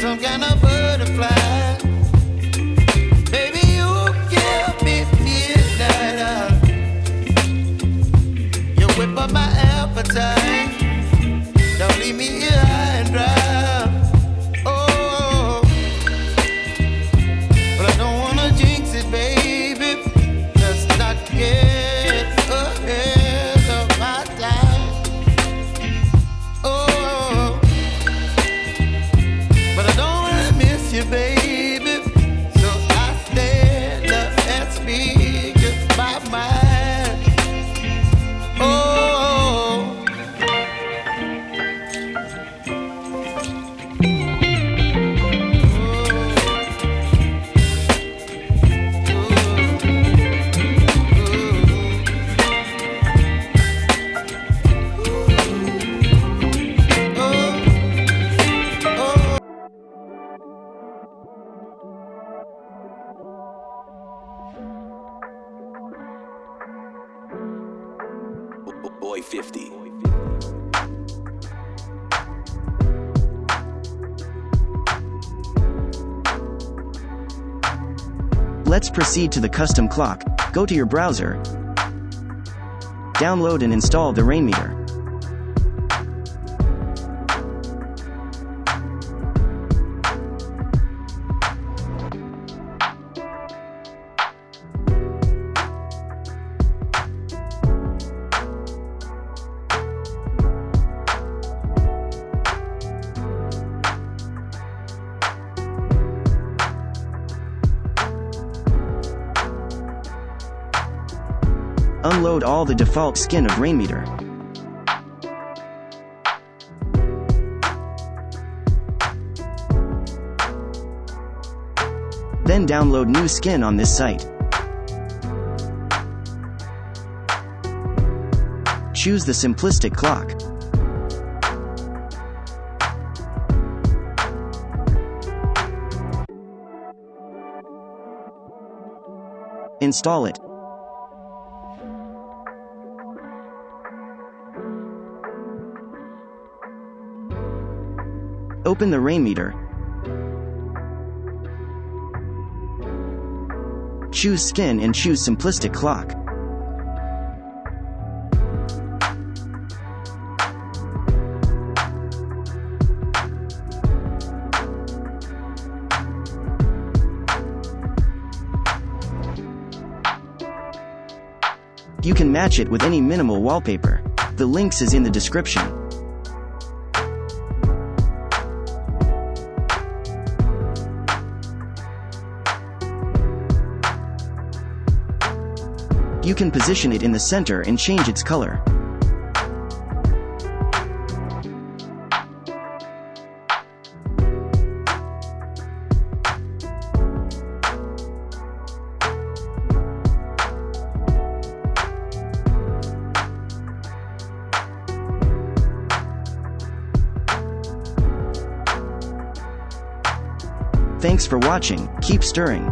some kind of butterfly. Baby, you give me midnight. You whip up my appetite. Don't leave me here high and dry. Oh, but I don't wanna jinx it, baby. Let's not get ahead of my time. Oh, but I don't wanna miss you, baby. So I stand up and speak just my mind. Oh. Boy 50. Let's proceed to the custom clock. Go to your browser, download and install the Rainmeter. Unload all the default skin of Rainmeter. Then download new skin on this site. Choose the simplistic clock. Install it. Open the Rainmeter. Choose Skin and choose Simplistic Clock. You can match it with any minimal wallpaper. The links is in the description. You can position it in the center and change its color. Thanks for watching. Keep stirring.